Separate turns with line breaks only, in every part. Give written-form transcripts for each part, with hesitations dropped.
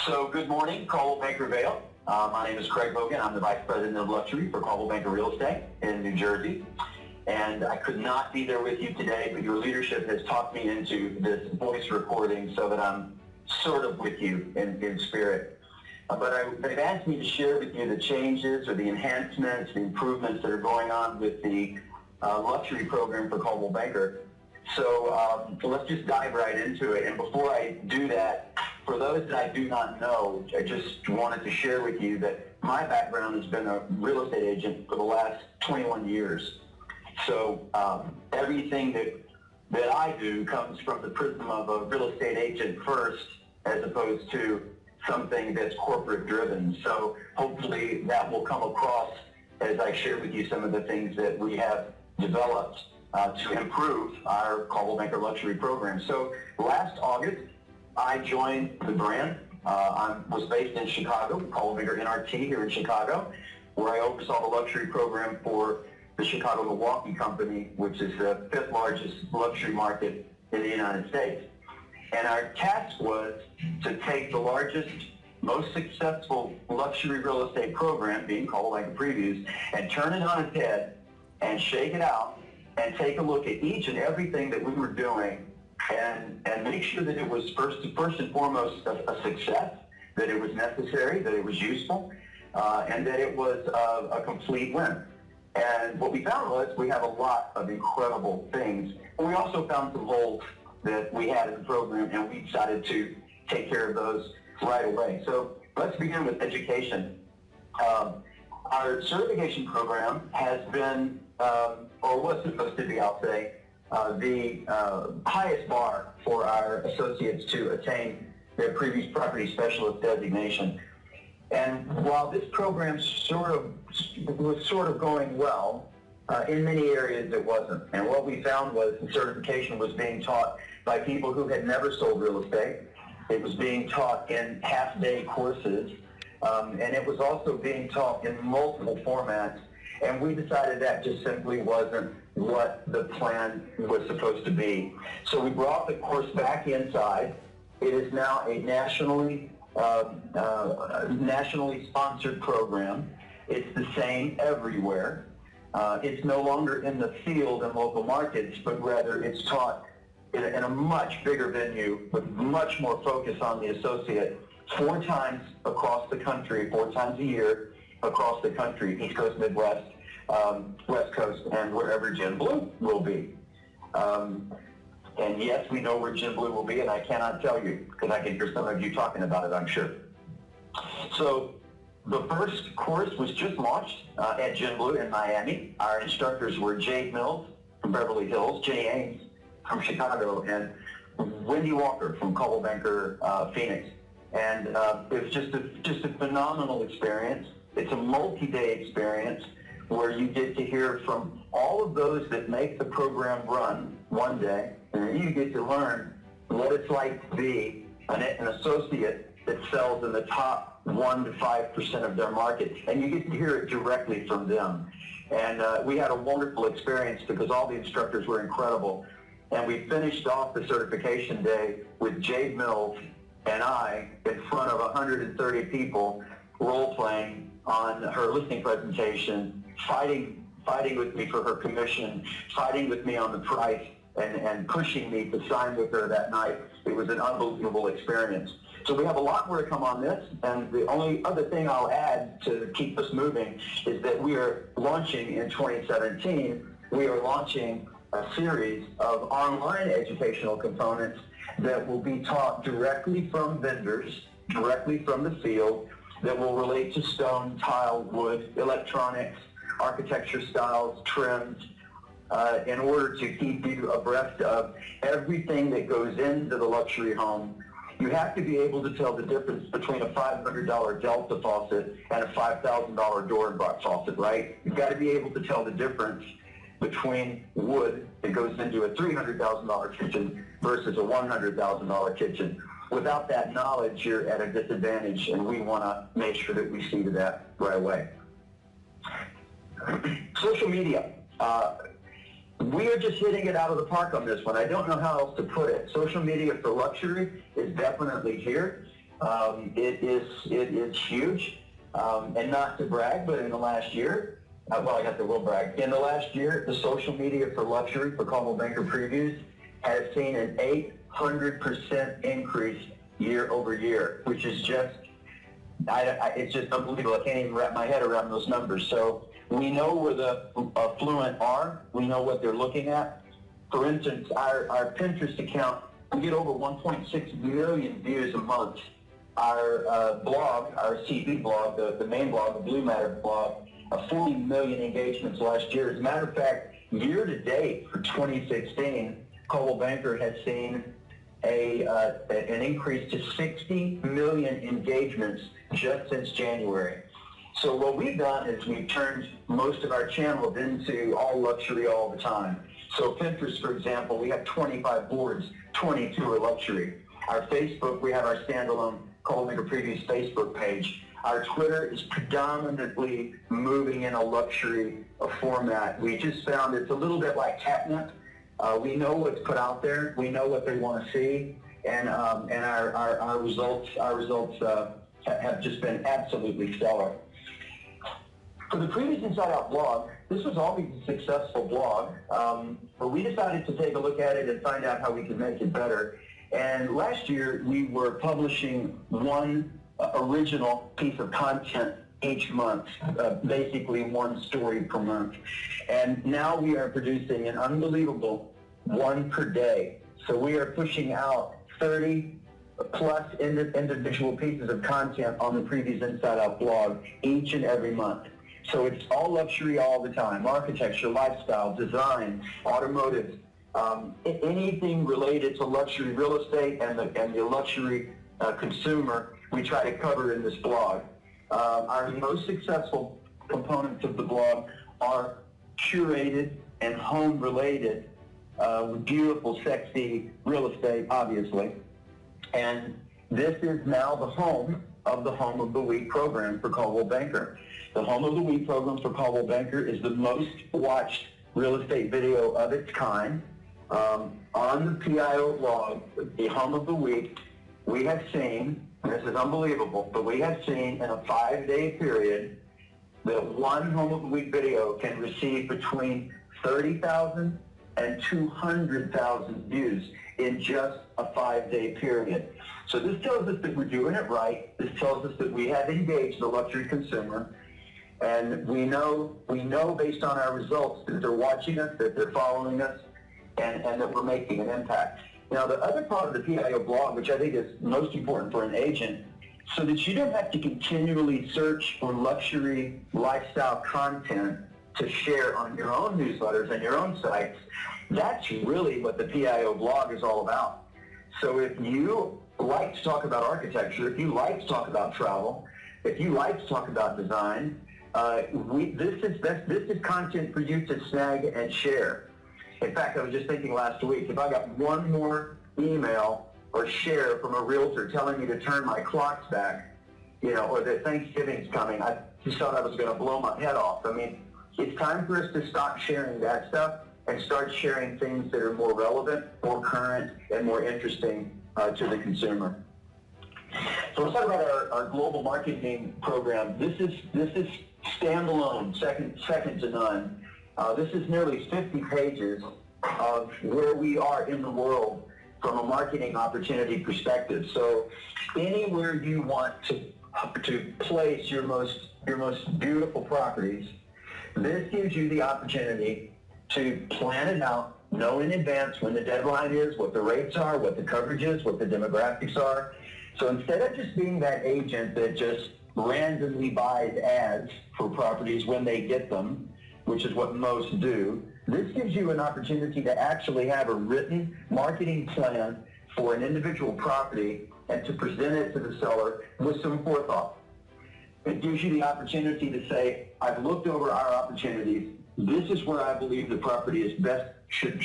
So good morning, Coldwell Banker Vale. My name is Craig Hogan. I'm the Vice President of Luxury for Coldwell Banker Real Estate in New Jersey. And I could not be there with you today, but your leadership has talked me into this voice recording so that I'm sort of with you in spirit. They've asked me to share with you the changes or the enhancements, the improvements that are going on with the luxury program for Coldwell Banker. So let's just dive right into it. And before I do that, for those that I do not know, I just wanted to share with you that my background has been a real estate agent for the last 21 years. So everything that I do comes from the prism of a real estate agent first, as opposed to something that's corporate driven. So hopefully that will come across as I share with you some of the things that we have developed to improve our Coldwell Banker Luxury program. So last August, I joined the brand. I was based in Chicago, Coldwell Banker NRT here in Chicago, where I oversaw the luxury program for the Chicago-Milwaukee Company, which is the 5th largest luxury market in the United States. And our task was to take the largest, most successful luxury real estate program, being Coldwell Banker Previews, and turn it on its head and shake it out and take a look at each and everything that we were doing and make sure that it was first and foremost a success, that it was necessary, that it was useful, and that it was a complete win. And what we found was we have a lot of incredible things, but we also found some holes that we had in the program, and we decided to take care of those right away. So let's begin with education. Our certification program has been, or was supposed to be, I'll say, the highest bar for our associates to attain their previous property specialist designation. And while this program was sort of going well, in many areas it wasn't. And what we found was the certification was being taught by people who had never sold real estate. It was being taught in half-day courses, and it was also being taught in multiple formats. And we decided that just simply wasn't what the plan was supposed to be. So we brought the course back inside. It is now a nationally sponsored program. It's the same everywhere. It's no longer in the field and local markets, but rather it's taught in a much bigger venue with much more focus on the associate 4 times across the country, 4 times a year across the country, East Coast, Midwest, West Coast, and wherever Gin Blue will be. And yes, we know where Gin Blue will be, and I cannot tell you, because I can hear some of you talking about it, I'm sure. So the first course was just launched at Gin Blue in Miami. Our instructors were Jade Mills from Beverly Hills, Jenny Ames from Chicago, and Wendy Walker from Coldwell Banker Phoenix. And it was just a phenomenal experience. It's a multi-day experience where you get to hear from all of those that make the program run one day, and then you get to learn what it's like to be an associate that sells in the top 1 to 5% of their market, and you get to hear it directly from them. And we had a wonderful experience because all the instructors were incredible. And we finished off the certification day with Jade Mills and I in front of 130 people role-playing on her listing presentation, fighting with me for her commission, fighting with me on the price, and pushing me to sign with her that night. It was an unbelievable experience. So we have a lot more to come on this, and the only other thing I'll add to keep us moving is that we are launching in 2017, we are launching a series of online educational components that will be taught directly from vendors, directly from the field, that will relate to stone, tile, wood, electronics, architecture styles, trims, in order to keep you abreast of everything that goes into the luxury home. You have to be able to tell the difference between a $500 Delta faucet and a $5,000 door faucet, right? You've got to be able to tell the difference between wood that goes into a $300,000 kitchen versus a $100,000 kitchen. Without that knowledge, you're at a disadvantage, and we want to make sure that we see to that right away. Social media. We are just hitting it out of the park on this one. I don't know how else to put it. Social media for luxury is definitely here. It is huge. And not to brag, but in the last year, will brag. In the last year, the social media for luxury for Coldwell Banker Previews has seen an 800% increase year over year, which is just, it's just unbelievable. I can't even wrap my head around those numbers. So we know where the affluent are. We know what they're looking at. For instance, our Pinterest account, we get over 1.6 million views a month. Our blog, our CB blog, the main blog, the Blue Matter blog, 40 million engagements last year. As a matter of fact, year to date for 2016, Coldwell Banker has seen an increase to 60 million engagements just since January. So what we've done is we've turned most of our channels into all luxury all the time. So Pinterest, for example, we have 25 boards, 22 are luxury. Our Facebook, we have our standalone Coldwell Banker Previews Facebook page. Our Twitter is predominantly moving in a luxury format. We just found it's a little bit like catnip. We know what's put out there. We know what they want to see, and our results have just been absolutely stellar. For the Previous Inside Out blog, this was always a successful blog, but we decided to take a look at it and find out how we could make it better. And last year, we were publishing one original piece of content each month, basically one story per month. And now we are producing an unbelievable one per day. So we are pushing out 30 plus individual pieces of content on the Previous Inside Out blog each and every month. So it's all luxury all the time: architecture, lifestyle, design, automotive, anything related to luxury real estate and the luxury consumer, we try to cover in this blog. Our most successful components of the blog are curated and home-related, with beautiful, sexy real estate, obviously. And this is now the home of the Home of the Week program for Coldwell Banker. The Home of the Week program for Coldwell Banker is the most watched real estate video of its kind. On the PIO blog, the Home of the Week, we have seen, and this is unbelievable, but we have seen in a 5-day period that one Home of the Week video can receive between 30,000 and 200,000 views in just a 5-day period. So this tells us that we're doing it right. This tells us that we have engaged the luxury consumer, and we know based on our results that they're watching us, that they're following us, and that we're making an impact. Now, the other part of the PIO blog, which I think is most important for an agent, so that you don't have to continually search for luxury lifestyle content to share on your own newsletters and your own sites, that's really what the PIO blog is all about. So if you like to talk about architecture, if you like to talk about travel, if you like to talk about design, this is content for you to snag and share. In fact, I was just thinking last week, if I got one more email or share from a realtor telling me to turn my clocks back, or that Thanksgiving's coming, I just thought I was going to blow my head off. I mean, it's time for us to stop sharing that stuff and start sharing things that are more relevant, more current, and more interesting to the consumer. So let's talk about our global marketing program. This is standalone, second to none. This is nearly 50 pages of where we are in the world from a marketing opportunity perspective. So anywhere you want to place your most beautiful properties, this gives you the opportunity to plan it out, know in advance when the deadline is, what the rates are, what the coverage is, what the demographics are. So instead of just being that agent that just randomly buys ads for properties when they get them, which is what most do, this gives you an opportunity to actually have a written marketing plan for an individual property and to present it to the seller with some forethought. It gives you the opportunity to say, I've looked over our opportunities. This is where I believe the property is best, should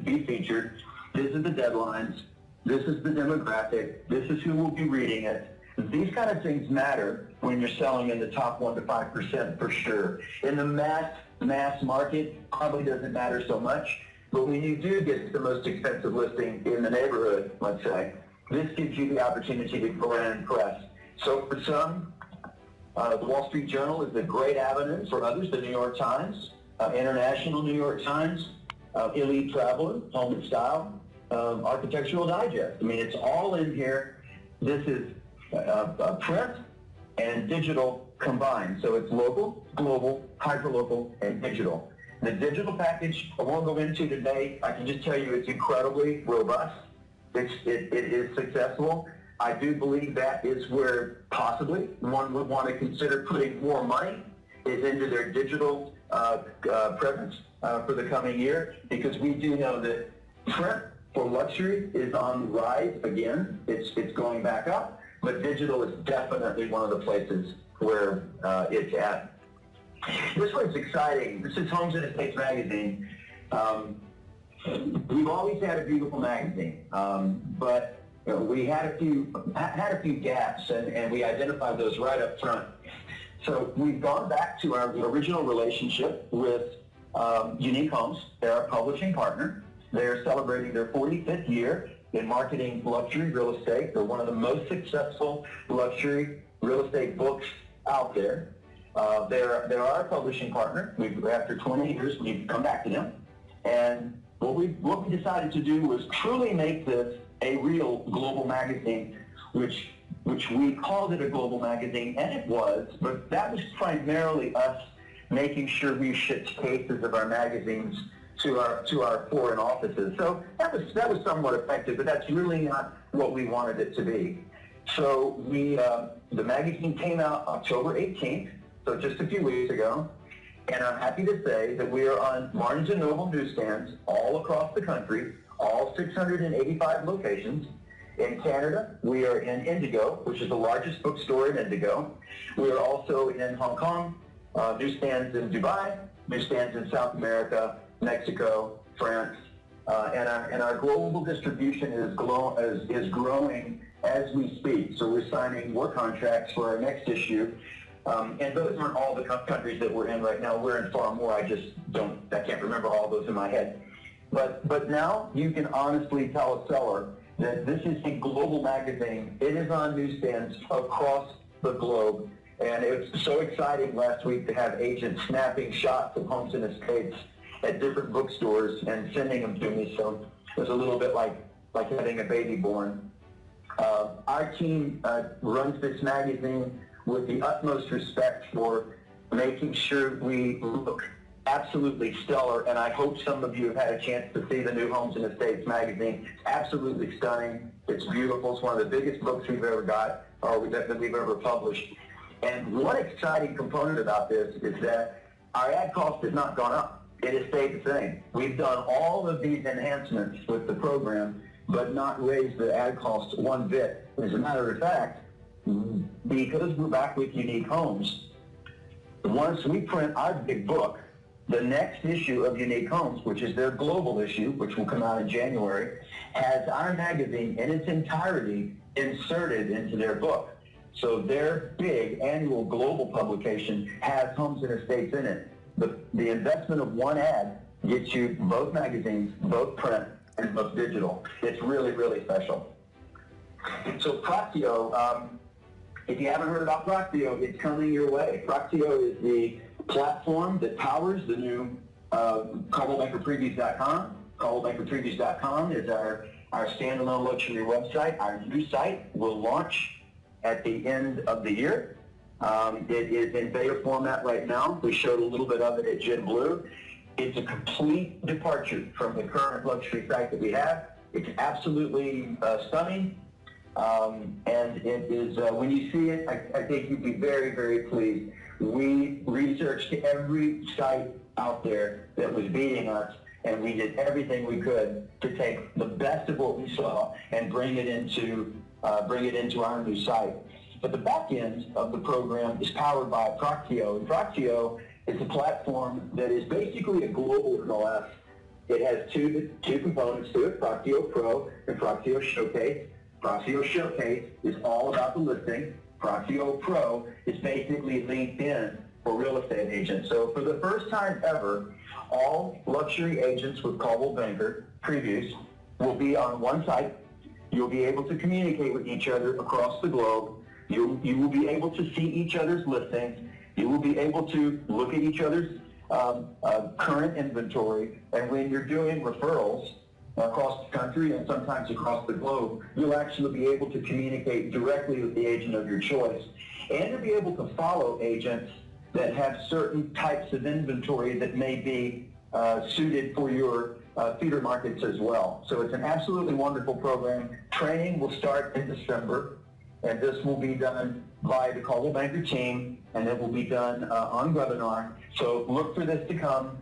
be featured. This is the deadlines. This is the demographic. This is who will be reading it. These kind of things matter when you're selling in the top 1% to 5% for sure. In the mass market, probably doesn't matter so much. But when you do get the most expensive listing in the neighborhood, let's say, this gives you the opportunity to go in and press. So for some, the Wall Street Journal is a great avenue. For others, the New York Times, International New York Times, Elite Traveler, Home and Style, Architectural Digest. I mean, it's all in here. This is print and digital combined. So it's local, global, hyperlocal, and digital. The digital package I won't go into today. I can just tell you it's incredibly robust. It is successful. I do believe that is where possibly one would want to consider putting more money is into their digital presence for the coming year, because we do know that print for luxury is on the rise again. It's going back up, but digital is definitely one of the places where it's at. This one's exciting. This is Homes and Estates magazine. We've always had a beautiful magazine, but we had a few gaps, and we identified those right up front. So we've gone back to our original relationship with Unique Homes. They're our publishing partner. They're celebrating their 45th year in marketing luxury real estate. They're one of the most successful luxury real estate books out there. They're our publishing partner. After 20 years, we've come back to them. And what we decided to do was truly make this a real global magazine, which we called it a global magazine, and it was, but that was primarily us making sure we shipped cases of our magazines to our foreign offices. So that was somewhat effective, but that's really not what we wanted it to be. So the magazine came out October 18th, so just a few weeks ago, and I'm happy to say that we are on Barnes & Noble newsstands all across the country, all 685 locations. In Canada, we are in Indigo, which is the largest bookstore in Indigo. We are also in Hong Kong, newsstands in Dubai, newsstands in South America, Mexico, France, and our global distribution is growing as we speak. So we're signing more contracts for our next issue. And those aren't all the countries that we're in right now. We're in far more. I can't remember all those in my head. But now you can honestly tell a seller that this is a global magazine. It is on newsstands across the globe. And it was so exciting last week to have agents snapping shots of Homes and Estates at different bookstores and sending them to me. So it was a little bit like having a baby born. Our team runs this magazine with the utmost respect for making sure we look absolutely stellar, and I hope some of you have had a chance to see the new Homes and Estates magazine. It's absolutely stunning. It's beautiful. It's one of the biggest books we've ever got, or that we've ever published. And one exciting component about this is that our ad cost has not gone up. It has stayed the same. We've done all of these enhancements with the program, but not raised the ad cost one bit. As a matter of fact, because we're back with Unique Homes, once we print our big book, the next issue of Unique Homes, which is their global issue, which will come out in January, has our magazine in its entirety inserted into their book. So their big annual global publication has Homes and Estates in it. The investment of one ad gets you both magazines, both print, and both digital. It's really, really special. So Proctio, if you haven't heard about Proctio, it's coming your way. Proctio is the platform that powers the new ColdwellBankerPreviews.com. ColdwellBankerPreviews.com is our standalone luxury website. Our new site will launch at the end of the year. It is in beta format right now. We showed a little bit of it at Gin Blue. It's a complete departure from the current luxury site that we have. It's absolutely stunning. And it is, when you see it, I think you'd be very, very pleased. We researched every site out there that was beating us, and we did everything we could to take the best of what we saw and bring it into our new site. But the back end of the program is powered by Proctio, and Proctio is a platform that is basically a global MLS. It has two components to it, Proctio Pro and Proctio Showcase. Proctio Showcase is all about the listing. Proctio Pro is basically LinkedIn for real estate agents. So for the first time ever, all luxury agents with Coldwell Banker Previews will be on one site. You'll be able to communicate with each other across the globe. You will be able to see each other's listings. You will be able to look at each other's current inventory. And when you're doing referrals across the country and sometimes across the globe, you'll actually be able to communicate directly with the agent of your choice. And you'll be able to follow agents that have certain types of inventory that may be suited for your feeder markets as well. So it's an absolutely wonderful program. Training will start in December, and this will be done by the Coldwell Banker team, and it will be done on webinar. So look for this to come.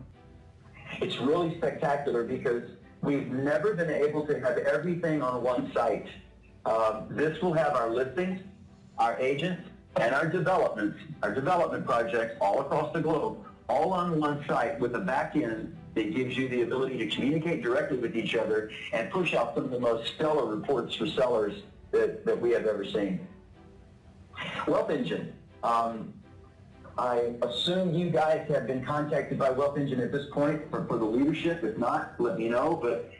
It's really spectacular because we've never been able to have everything on one site. This will have our listings, our agents, and our development projects all across the globe, all on one site with a back end that gives you the ability to communicate directly with each other and push out some of the most stellar reports for sellers that we have ever seen. Wealth Engine. I assume you guys have been contacted by Wealth Engine at this point for the leadership. If not, let me know. But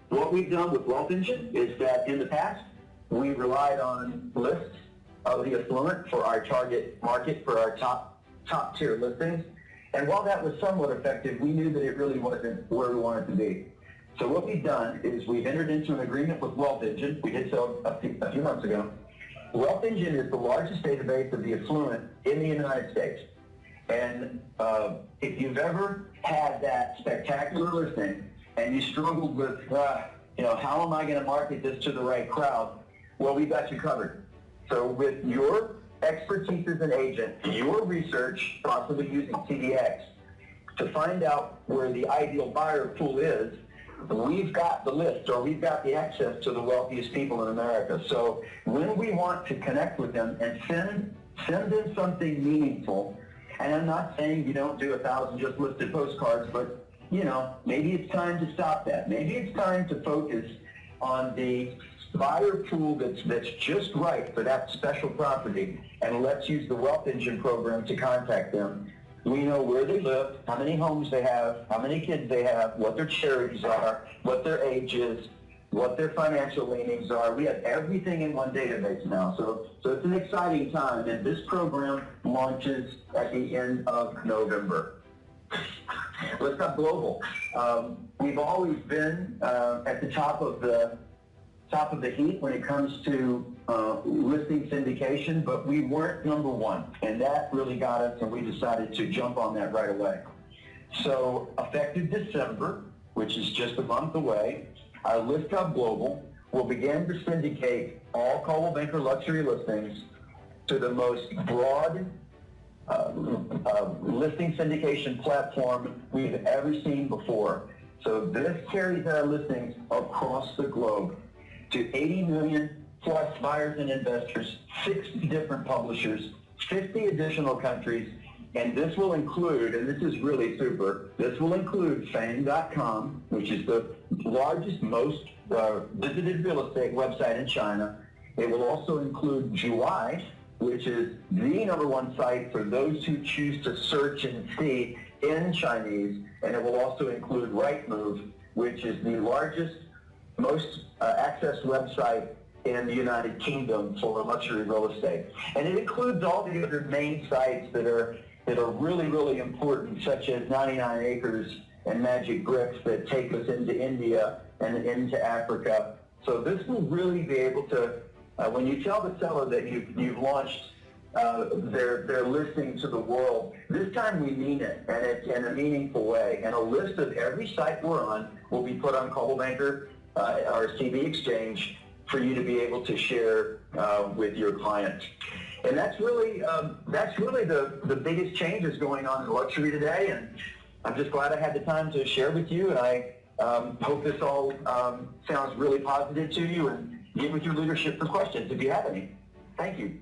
what we've done with Wealth Engine is that in the past, we relied on lists of the affluent for our target market, for our top tier listings. And while that was somewhat effective, we knew that it really wasn't where we wanted to be. So what we've done is we've entered into an agreement with Wealth Engine. We did so a few months ago. Wealth Engine is the largest database of the affluent in the United States. And if you've ever had that spectacular listing and you struggled with, how am I going to market this to the right crowd? Well, we've got you covered. So with your expertise as an agent, your research, possibly using CDX, to find out where the ideal buyer pool is, we've got the list, or we've got the access to the wealthiest people in America. So when we want to connect with them and send in something meaningful, and I'm not saying you don't do 1,000 just listed postcards, but maybe it's time to stop that. Maybe it's time to focus on the buyer pool that's just right for that special property, and let's use the Wealth Engine program to contact them. We know where they live, how many homes they have, how many kids they have, what their charities are, what their age is, what their financial leanings are. We have everything in one database now. So it's an exciting time, and this program launches at the end of November. Let's talk global. We've always been at the top of the heap when it comes to listing syndication, but we weren't number one, and that really got us, and we decided to jump on that right away. So effective December, which is just a month away, our List Hub Global will begin to syndicate all Coldwell Banker luxury listings to the most broad listing syndication platform we've ever seen before. So this carries our listings across the globe to 80 million plus buyers and investors, 60 different publishers, 50 additional countries, and this will include, and this is really super, this will include Fang.com, which is the largest, most visited real estate website in China. It will also include Juwai, which is the #1 site for those who choose to search and see in Chinese, and it will also include Rightmove, which is the largest, most accessed website in the United Kingdom for luxury real estate. And it includes all the other main sites that are really, really important, such as 99 Acres and Magic Bricks that take us into India and into Africa. So this will really be able to, when you tell the seller that you've launched their listing to the world, this time we mean it, and it's in a meaningful way. And a list of every site we're on will be put on Coldwell Banker, our CB exchange, for you to be able to share with your clients. And that's really the biggest changes going on in luxury today. And I'm just glad I had the time to share with you. And I hope this all sounds really positive to you. And get with your leadership for questions if you have any. Thank you.